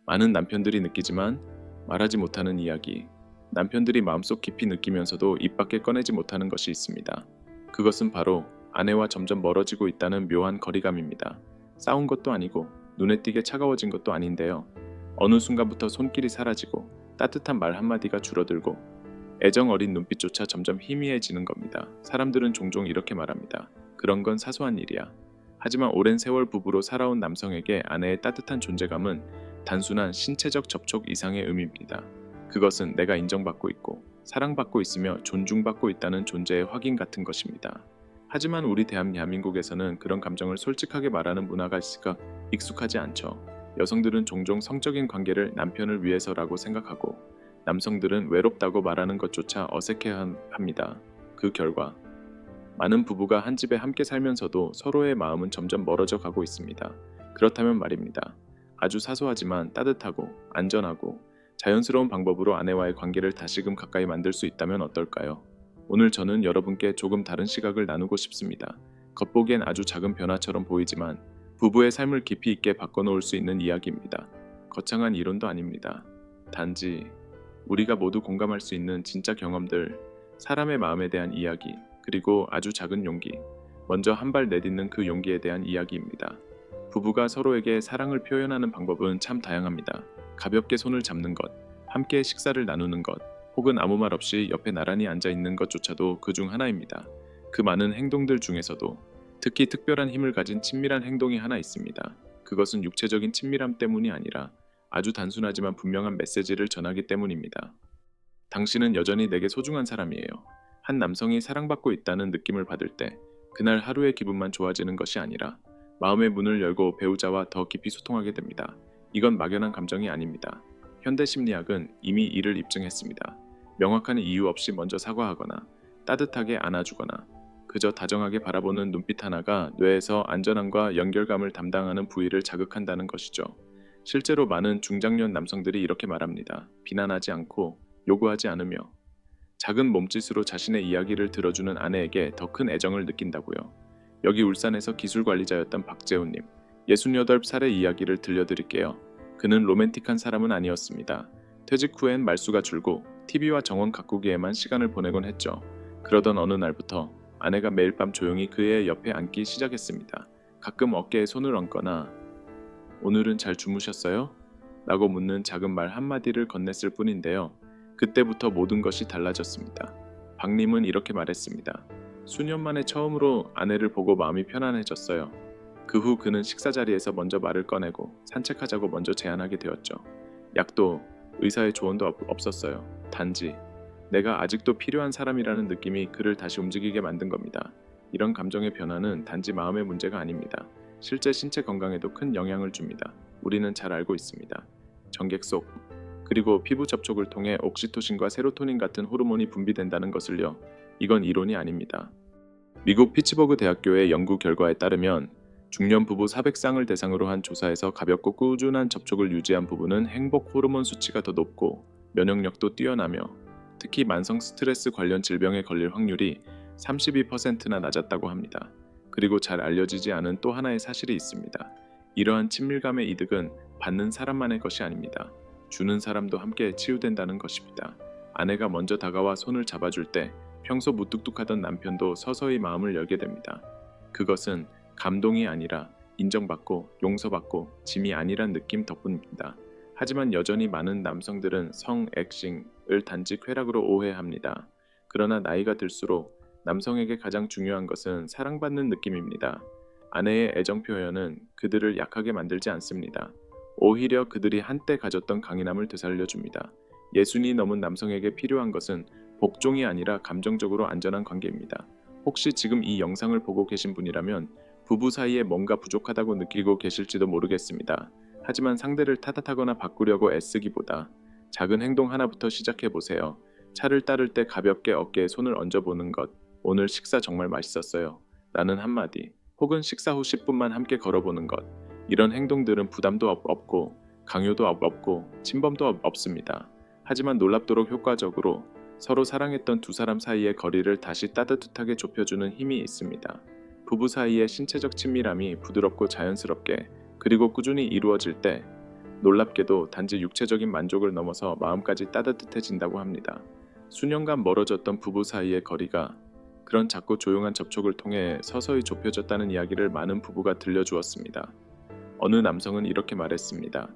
많은 남편들이 느끼지만 말하지 못하는 이야기. 남편들이 마음속 깊이 느끼면서도 입 밖에 꺼내지 못하는 것이 있습니다. 그것은 바로 아내와 점점 멀어지고 있다는 묘한 거리감입니다. 싸운 것도 아니고 눈에 띄게 차가워진 것도 아닌데요. 어느 순간부터 손길이 사라지고 따뜻한 말 한마디가 줄어들고 애정 어린 눈빛조차 점점 희미해지는 겁니다. 사람들은 종종 이렇게 말합니다. 그런 건 사소한 일이야. 하지만 오랜 세월 부부로 살아온 남성에게 아내의 따뜻한 존재감은 단순한 신체적 접촉 이상의 의미입니다. 그것은 내가 인정받고 있고 사랑받고 있으며 존중받고 있다는 존재의 확인 같은 것입니다. 하지만 우리 대한민국에서는 그런 감정을 솔직하게 말하는 문화가 있을까 익숙하지 않죠. 여성들은 종종 성적인 관계를 남편을 위해서라고 생각하고 남성들은 외롭다고 말하는 것조차 어색해합니다. 그 결과 많은 부부가 한 집에 함께 살면서도 서로의 마음은 점점 멀어져 가고 있습니다. 그렇다면 말입니다. 아주 사소하지만 따뜻하고 안전하고 자연스러운 방법으로 아내와의 관계를 다시금 가까이 만들 수 있다면 어떨까요? 오늘 저는 여러분께 조금 다른 시각을 나누고 싶습니다. 겉보기엔 아주 작은 변화처럼 보이지만 부부의 삶을 깊이 있게 바꿔놓을 수 있는 이야기입니다. 거창한 이론도 아닙니다. 단지 우리가 모두 공감할 수 있는 진짜 경험들, 사람의 마음에 대한 이야기, 그리고 아주 작은 용기, 먼저 한 발 내딛는 그 용기에 대한 이야기입니다. 부부가 서로에게 사랑을 표현하는 방법은 참 다양합니다. 가볍게 손을 잡는 것, 함께 식사를 나누는 것, 혹은 아무 말 없이 옆에 나란히 앉아 있는 것조차도 그 중 하나입니다. 그 많은 행동들 중에서도 특히 특별한 힘을 가진 친밀한 행동이 하나 있습니다. 그것은 육체적인 친밀함 때문이 아니라 아주 단순하지만 분명한 메시지를 전하기 때문입니다. 당신은 여전히 내게 소중한 사람이에요. 한 남성이 사랑받고 있다는 느낌을 받을 때 그날 하루의 기분만 좋아지는 것이 아니라 마음의 문을 열고 배우자와 더 깊이 소통하게 됩니다. 이건 막연한 감정이 아닙니다. 현대 심리학은 이미 이를 입증했습니다. 명확한 이유 없이 먼저 사과하거나 따뜻하게 안아주거나 그저 다정하게 바라보는 눈빛 하나가 뇌에서 안전함과 연결감을 담당하는 부위를 자극한다는 것이죠. 실제로 많은 중장년 남성들이 이렇게 말합니다. 비난하지 않고 요구하지 않으며 작은 몸짓으로 자신의 이야기를 들어주는 아내에게 더 큰 애정을 느낀다고요. 여기 울산에서 기술관리자였던 박재훈님, 68살의 이야기를 들려드릴게요. 그는 로맨틱한 사람은 아니었습니다. 퇴직 후엔 말수가 줄고 TV와 정원 가꾸기에만 시간을 보내곤 했죠. 그러던 어느 날부터 아내가 매일 밤 조용히 그의 옆에 앉기 시작했습니다. 가끔 어깨에 손을 얹거나 오늘은 잘 주무셨어요? 라고 묻는 작은 말 한마디를 건넸을 뿐인데요. 그때부터 모든 것이 달라졌습니다. 박님은 이렇게 말했습니다. 수년 만에 처음으로 아내를 보고 마음이 편안해졌어요. 그 후 그는 식사 자리에서 먼저 말을 꺼내고 산책하자고 먼저 제안하게 되었죠. 약도 의사의 조언도 없었어요. 단지 내가 아직도 필요한 사람이라는 느낌이 그를 다시 움직이게 만든 겁니다. 이런 감정의 변화는 단지 마음의 문제가 아닙니다. 실제 신체 건강에도 큰 영향을 줍니다. 우리는 잘 알고 있습니다. 정객 속 그리고 피부 접촉을 통해 옥시토신과 세로토닌 같은 호르몬이 분비된다는 것을요. 이건 이론이 아닙니다. 미국 피츠버그 대학교의 연구 결과에 따르면 중년 부부 400쌍을 대상으로 한 조사에서 가볍고 꾸준한 접촉을 유지한 부부는 행복 호르몬 수치가 더 높고 면역력도 뛰어나며 특히 만성 스트레스 관련 질병에 걸릴 확률이 32%나 낮았다고 합니다. 그리고 잘 알려지지 않은 또 하나의 사실이 있습니다. 이러한 친밀감의 이득은 받는 사람만의 것이 아닙니다. 주는 사람도 함께 치유된다는 것입니다. 아내가 먼저 다가와 손을 잡아줄 때 평소 무뚝뚝하던 남편도 서서히 마음을 열게 됩니다. 그것은 감동이 아니라 인정받고 용서받고 짐이 아니란 느낌 덕분입니다. 하지만 여전히 많은 남성들은 성애칭을 단지 쾌락으로 오해합니다. 그러나 나이가 들수록 남성에게 가장 중요한 것은 사랑받는 느낌입니다. 아내의 애정 표현은 그들을 약하게 만들지 않습니다. 오히려 그들이 한때 가졌던 강인함을 되살려줍니다. 예순이 넘은 남성에게 필요한 것은 복종이 아니라 감정적으로 안전한 관계입니다. 혹시 지금 이 영상을 보고 계신 분이라면 부부 사이에 뭔가 부족하다고 느끼고 계실지도 모르겠습니다. 하지만 상대를 탓하거나 바꾸려고 애쓰기보다 작은 행동 하나부터 시작해 보세요. 차를 따를 때 가볍게 어깨에 손을 얹어보는 것, 오늘 식사 정말 맛있었어요. 라는 한마디, 혹은 식사 후 10분만 함께 걸어보는 것. 이런 행동들은 부담도 없고 강요도 없고 침범도 없습니다. 하지만 놀랍도록 효과적으로 서로 사랑했던 두 사람 사이의 거리를 다시 따뜻하게 좁혀주는 힘이 있습니다. 부부 사이의 신체적 친밀함이 부드럽고 자연스럽게 그리고 꾸준히 이루어질 때 놀랍게도 단지 육체적인 만족을 넘어서 마음까지 따뜻해진다고 합니다. 수년간 멀어졌던 부부 사이의 거리가 그런 작고 조용한 접촉을 통해 서서히 좁혀졌다는 이야기를 많은 부부가 들려주었습니다. 어느 남성은 이렇게 말했습니다.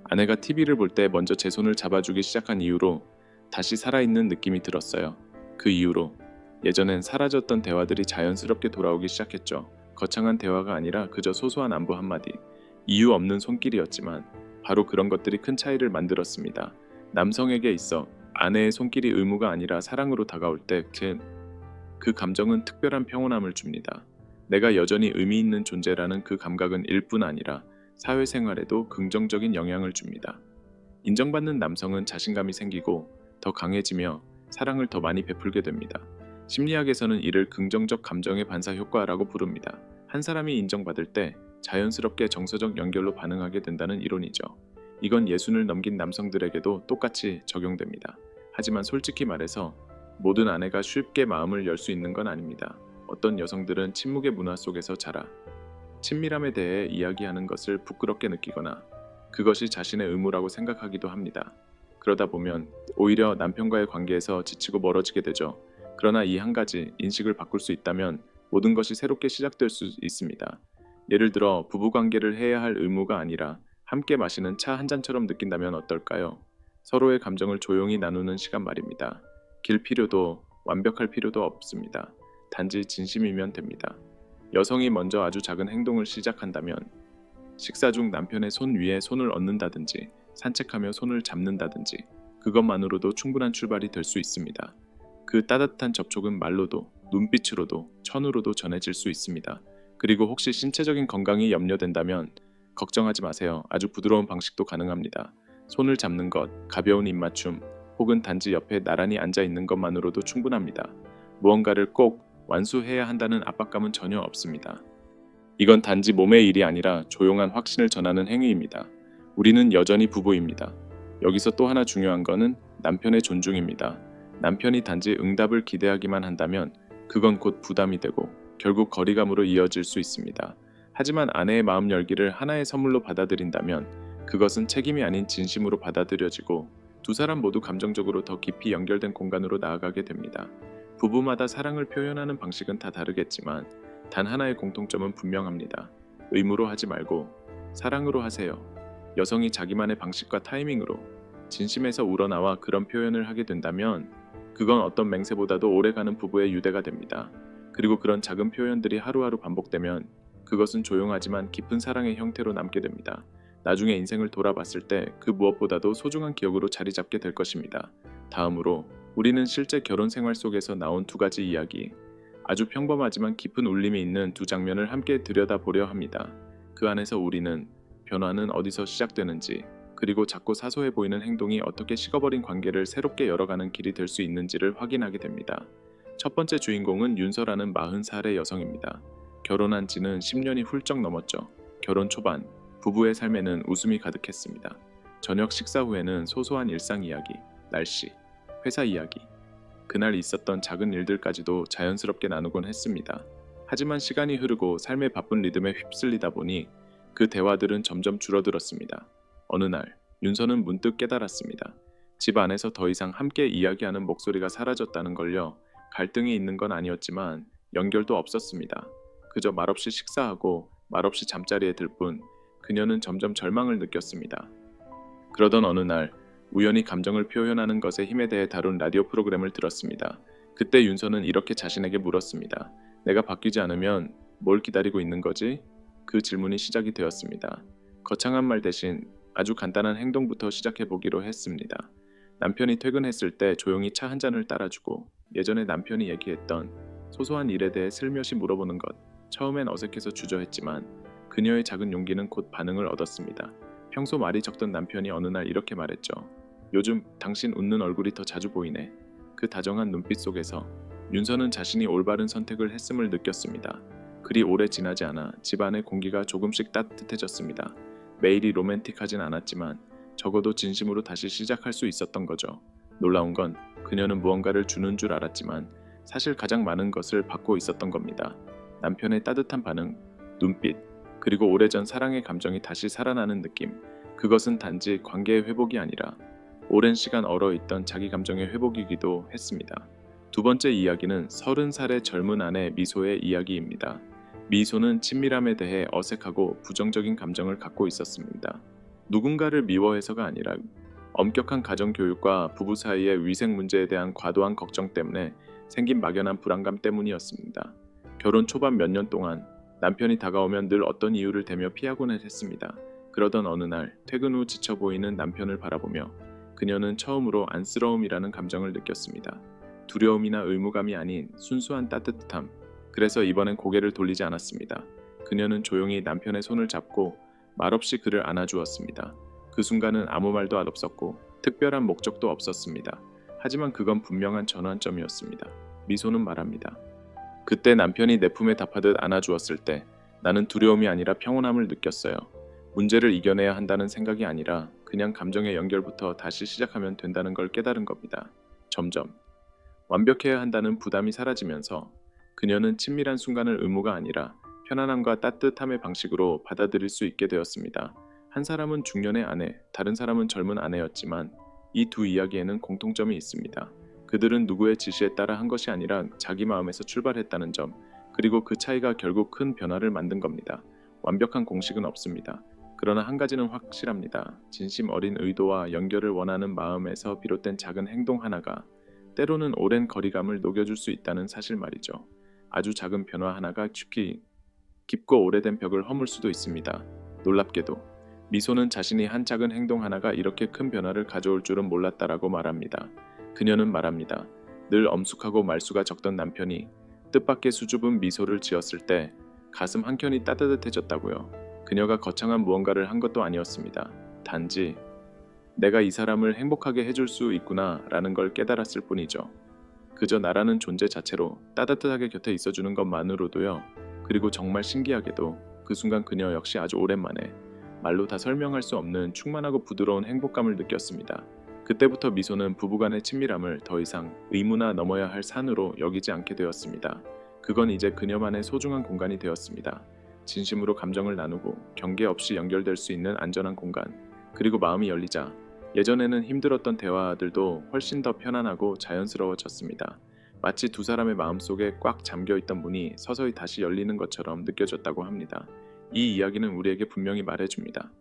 아내가 TV를 볼 때 먼저 제 손을 잡아주기 시작한 이후로 다시 살아있는 느낌이 들었어요. 그 이후로 예전엔 사라졌던 대화들이 자연스럽게 돌아오기 시작했죠. 거창한 대화가 아니라 그저 소소한 안부 한마디, 이유 없는 손길이었지만 바로 그런 것들이 큰 차이를 만들었습니다. 남성에게 있어 아내의 손길이 의무가 아니라 사랑으로 다가올 때 그 감정은 특별한 평온함을 줍니다. 내가 여전히 의미 있는 존재라는 그 감각은 일뿐 아니라 사회생활에도 긍정적인 영향을 줍니다. 인정받는 남성은 자신감이 생기고 더 강해지며 사랑을 더 많이 베풀게 됩니다. 심리학에서는 이를 긍정적 감정의 반사 효과라고 부릅니다. 한 사람이 인정받을 때 자연스럽게 정서적 연결로 반응하게 된다는 이론이죠. 이건 예순을 넘긴 남성들에게도 똑같이 적용됩니다. 하지만 솔직히 말해서 모든 아내가 쉽게 마음을 열 수 있는 건 아닙니다. 어떤 여성들은 침묵의 문화 속에서 자라 친밀함에 대해 이야기하는 것을 부끄럽게 느끼거나 그것이 자신의 의무라고 생각하기도 합니다. 그러다 보면 오히려 남편과의 관계에서 지치고 멀어지게 되죠. 그러나 이 한 가지 인식을 바꿀 수 있다면 모든 것이 새롭게 시작될 수 있습니다. 예를 들어 부부관계를 해야 할 의무가 아니라 함께 마시는 차 한 잔처럼 느낀다면 어떨까요? 서로의 감정을 조용히 나누는 시간 말입니다. 길 필요도 완벽할 필요도 없습니다. 단지 진심이면 됩니다. 여성이 먼저 아주 작은 행동을 시작한다면 식사 중 남편의 손 위에 손을 얹는다든지 산책하며 손을 잡는다든지 그것만으로도 충분한 출발이 될 수 있습니다. 그 따뜻한 접촉은 말로도 눈빛으로도 천으로도 전해질 수 있습니다. 그리고 혹시 신체적인 건강이 염려된다면 걱정하지 마세요. 아주 부드러운 방식도 가능합니다. 손을 잡는 것, 가벼운 입맞춤, 혹은 단지 옆에 나란히 앉아 있는 것만으로도 충분합니다. 무언가를 꼭 완수해야 한다는 압박감은 전혀 없습니다. 이건 단지 몸의 일이 아니라 조용한 확신을 전하는 행위입니다. 우리는 여전히 부부입니다. 여기서 또 하나 중요한 것은 남편의 존중입니다. 남편이 단지 응답을 기대하기만 한다면 그건 곧 부담이 되고 결국 거리감으로 이어질 수 있습니다. 하지만 아내의 마음 열기를 하나의 선물로 받아들인다면 그것은 책임이 아닌 진심으로 받아들여지고 두 사람 모두 감정적으로 더 깊이 연결된 공간으로 나아가게 됩니다. 부부마다 사랑을 표현하는 방식은 다 다르겠지만 단 하나의 공통점은 분명합니다. 의무로 하지 말고 사랑으로 하세요. 여성이 자기만의 방식과 타이밍으로 진심에서 우러나와 그런 표현을 하게 된다면 그건 어떤 맹세보다도 오래가는 부부의 유대가 됩니다. 그리고 그런 작은 표현들이 하루하루 반복되면 그것은 조용하지만 깊은 사랑의 형태로 남게 됩니다. 나중에 인생을 돌아봤을 때 그 무엇보다도 소중한 기억으로 자리 잡게 될 것입니다. 다음으로 우리는 실제 결혼 생활 속에서 나온 두 가지 이야기, 아주 평범하지만 깊은 울림이 있는 두 장면을 함께 들여다보려 합니다. 그 안에서 우리는 변화는 어디서 시작되는지, 그리고 작고 사소해 보이는 행동이 어떻게 식어버린 관계를 새롭게 열어가는 길이 될 수 있는지를 확인하게 됩니다. 첫 번째 주인공은 윤서라는 40살의 여성입니다. 결혼한 지는 10년이 훌쩍 넘었죠. 결혼 초반, 부부의 삶에는 웃음이 가득했습니다. 저녁 식사 후에는 소소한 일상 이야기, 날씨, 회사 이야기, 그날 있었던 작은 일들까지도 자연스럽게 나누곤 했습니다. 하지만 시간이 흐르고 삶의 바쁜 리듬에 휩쓸리다 보니 그 대화들은 점점 줄어들었습니다. 어느 날 윤서는 문득 깨달았습니다. 집 안에서 더 이상 함께 이야기하는 목소리가 사라졌다는 걸요. 갈등이 있는 건 아니었지만 연결도 없었습니다. 그저 말없이 식사하고 말없이 잠자리에 들 뿐 그녀는 점점 절망을 느꼈습니다. 그러던 어느 날 우연히 감정을 표현하는 것의 힘에 대해 다룬 라디오 프로그램을 들었습니다. 그때 윤서는 이렇게 자신에게 물었습니다. 내가 바뀌지 않으면 뭘 기다리고 있는 거지? 그 질문이 시작이 되었습니다. 거창한 말 대신 아주 간단한 행동부터 시작해보기로 했습니다. 남편이 퇴근했을 때 조용히 차 한 잔을 따라주고 예전에 남편이 얘기했던 소소한 일에 대해 슬며시 물어보는 것. 처음엔 어색해서 주저했지만 그녀의 작은 용기는 곧 반응을 얻었습니다. 평소 말이 적던 남편이 어느 날 이렇게 말했죠. 요즘 당신 웃는 얼굴이 더 자주 보이네. 그 다정한 눈빛 속에서 윤서는 자신이 올바른 선택을 했음을 느꼈습니다. 그리 오래 지나지 않아 집안의 공기가 조금씩 따뜻해졌습니다. 매일이 로맨틱하진 않았지만 적어도 진심으로 다시 시작할 수 있었던 거죠. 놀라운 건 그녀는 무언가를 주는 줄 알았지만 사실 가장 많은 것을 받고 있었던 겁니다. 남편의 따뜻한 반응, 눈빛, 그리고 오래전 사랑의 감정이 다시 살아나는 느낌. 그것은 단지 관계의 회복이 아니라 오랜 시간 얼어있던 자기 감정의 회복이기도 했습니다. 두 번째 이야기는 30살의 젊은 아내 미소의 이야기입니다. 미소는 친밀함에 대해 어색하고 부정적인 감정을 갖고 있었습니다. 누군가를 미워해서가 아니라 엄격한 가정교육과 부부 사이의 위생 문제에 대한 과도한 걱정 때문에 생긴 막연한 불안감 때문이었습니다. 결혼 초반 몇 년 동안 남편이 다가오면 늘 어떤 이유를 대며 피하곤 했습니다. 그러던 어느 날 퇴근 후 지쳐 보이는 남편을 바라보며 그녀는 처음으로 안쓰러움이라는 감정을 느꼈습니다. 두려움이나 의무감이 아닌 순수한 따뜻함. 그래서 이번엔 고개를 돌리지 않았습니다. 그녀는 조용히 남편의 손을 잡고 말없이 그를 안아주었습니다. 그 순간은 아무 말도 없었고 특별한 목적도 없었습니다. 하지만 그건 분명한 전환점이었습니다. 미소는 말합니다. 그때 남편이 내 품에 답하듯 안아주었을 때 나는 두려움이 아니라 평온함을 느꼈어요. 문제를 이겨내야 한다는 생각이 아니라 그냥 감정의 연결부터 다시 시작하면 된다는 걸 깨달은 겁니다. 점점 완벽해야 한다는 부담이 사라지면서 그녀는 친밀한 순간을 의무가 아니라 편안함과 따뜻함의 방식으로 받아들일 수 있게 되었습니다. 한 사람은 중년의 아내, 다른 사람은 젊은 아내였지만 이 두 이야기에는 공통점이 있습니다. 그들은 누구의 지시에 따라 한 것이 아니라 자기 마음에서 출발했다는 점, 그리고 그 차이가 결국 큰 변화를 만든 겁니다. 완벽한 공식은 없습니다. 그러나 한 가지는 확실합니다. 진심 어린 의도와 연결을 원하는 마음에서 비롯된 작은 행동 하나가 때로는 오랜 거리감을 녹여줄 수 있다는 사실 말이죠. 아주 작은 변화 하나가 깊고 오래된 벽을 허물 수도 있습니다. 놀랍게도 미소는 자신이 한 작은 행동 하나가 이렇게 큰 변화를 가져올 줄은 몰랐다라고 말합니다. 그녀는 말합니다. 늘 엄숙하고 말수가 적던 남편이 뜻밖의 수줍은 미소를 지었을 때 가슴 한켠이 따뜻해졌다고요. 그녀가 거창한 무언가를 한 것도 아니었습니다. 단지 내가 이 사람을 행복하게 해줄 수 있구나 라는 걸 깨달았을 뿐이죠. 그저 나라는 존재 자체로 따뜻하게 곁에 있어주는 것만으로도요. 그리고 정말 신기하게도 그 순간 그녀 역시 아주 오랜만에 말로 다 설명할 수 없는 충만하고 부드러운 행복감을 느꼈습니다. 그때부터 미소는 부부간의 친밀함을 더 이상 의무나 넘어야 할 산으로 여기지 않게 되었습니다. 그건 이제 그녀만의 소중한 공간이 되었습니다. 진심으로 감정을 나누고 경계 없이 연결될 수 있는 안전한 공간. 그리고 마음이 열리자 예전에는 힘들었던 대화들도 훨씬 더 편안하고 자연스러워졌습니다. 마치 두 사람의 마음속에 꽉 잠겨있던 문이 서서히 다시 열리는 것처럼 느껴졌다고 합니다. 이 이야기는 우리에게 분명히 말해줍니다.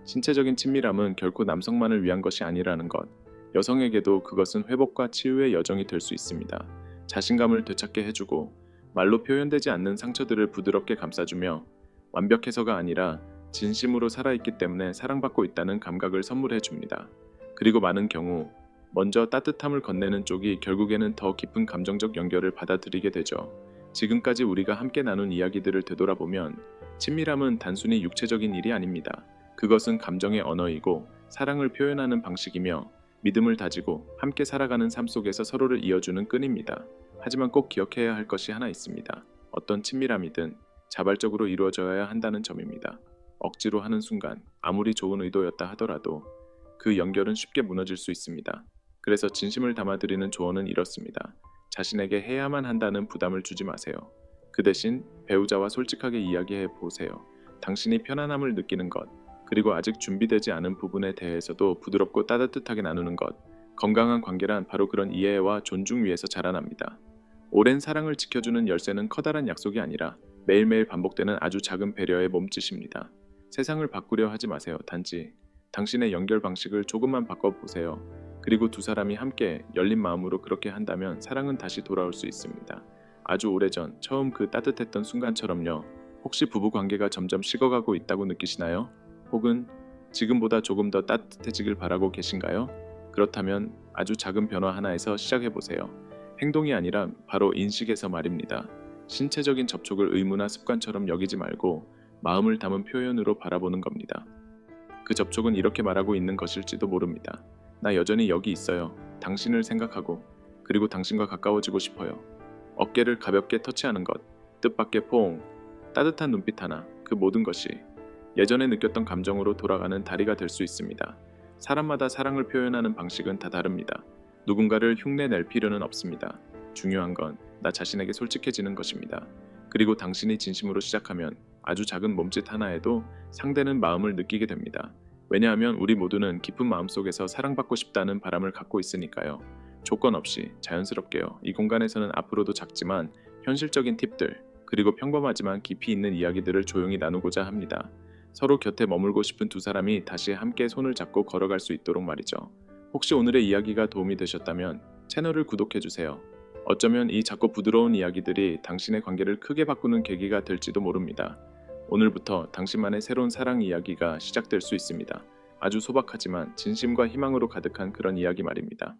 신체적인 친밀함은 결코 남성만을 위한 것이 아니라는 것. 여성에게도 그것은 회복과 치유의 여정이 될 수 있습니다. 자신감을 되찾게 해주고 말로 표현되지 않는 상처들을 부드럽게 감싸주며 완벽해서가 아니라 진심으로 살아있기 때문에 사랑받고 있다는 감각을 선물해 줍니다. 그리고 많은 경우 먼저 따뜻함을 건네는 쪽이 결국에는 더 깊은 감정적 연결을 받아들이게 되죠. 지금까지 우리가 함께 나눈 이야기들을 되돌아보면 친밀함은 단순히 육체적인 일이 아닙니다. 그것은 감정의 언어이고 사랑을 표현하는 방식이며 믿음을 다지고 함께 살아가는 삶 속에서 서로를 이어주는 끈입니다. 하지만 꼭 기억해야 할 것이 하나 있습니다. 어떤 친밀함이든 자발적으로 이루어져야 한다는 점입니다. 억지로 하는 순간 아무리 좋은 의도였다 하더라도 그 연결은 쉽게 무너질 수 있습니다. 그래서 진심을 담아드리는 조언은 이렇습니다. 자신에게 해야만 한다는 부담을 주지 마세요. 그 대신 배우자와 솔직하게 이야기해 보세요. 당신이 편안함을 느끼는 것, 그리고 아직 준비되지 않은 부분에 대해서도 부드럽고 따뜻하게 나누는 것. 건강한 관계란 바로 그런 이해와 존중 위에서 자라납니다. 오랜 사랑을 지켜주는 열쇠는 커다란 약속이 아니라 매일매일 반복되는 아주 작은 배려의 몸짓입니다. 세상을 바꾸려 하지 마세요. 단지 당신의 연결 방식을 조금만 바꿔보세요. 그리고 두 사람이 함께 열린 마음으로 그렇게 한다면 사랑은 다시 돌아올 수 있습니다. 아주 오래전 처음 그 따뜻했던 순간처럼요. 혹시 부부 관계가 점점 식어가고 있다고 느끼시나요? 혹은 지금보다 조금 더 따뜻해지길 바라고 계신가요? 그렇다면 아주 작은 변화 하나에서 시작해보세요. 행동이 아니라 바로 인식에서 말입니다. 신체적인 접촉을 의무나 습관처럼 여기지 말고 마음을 담은 표현으로 바라보는 겁니다. 그 접촉은 이렇게 말하고 있는 것일지도 모릅니다. 나 여전히 여기 있어요. 당신을 생각하고 그리고 당신과 가까워지고 싶어요. 어깨를 가볍게 터치하는 것, 뜻밖의 포옹, 따뜻한 눈빛 하나, 그 모든 것이 예전에 느꼈던 감정으로 돌아가는 다리가 될 수 있습니다. 사람마다 사랑을 표현하는 방식은 다 다릅니다. 누군가를 흉내낼 필요는 없습니다. 중요한 건 나 자신에게 솔직해지는 것입니다. 그리고 당신이 진심으로 시작하면 아주 작은 몸짓 하나에도 상대는 마음을 느끼게 됩니다. 왜냐하면 우리 모두는 깊은 마음속에서 사랑받고 싶다는 바람을 갖고 있으니까요. 조건 없이 자연스럽게요. 이 공간에서는 앞으로도 작지만 현실적인 팁들, 그리고 평범하지만 깊이 있는 이야기들을 조용히 나누고자 합니다. 서로 곁에 머물고 싶은 두 사람이 다시 함께 손을 잡고 걸어갈 수 있도록 말이죠. 혹시 오늘의 이야기가 도움이 되셨다면 채널을 구독해주세요. 어쩌면 이 작고 부드러운 이야기들이 당신의 관계를 크게 바꾸는 계기가 될지도 모릅니다. 오늘부터 당신만의 새로운 사랑 이야기가 시작될 수 있습니다. 아주 소박하지만 진심과 희망으로 가득한 그런 이야기 말입니다.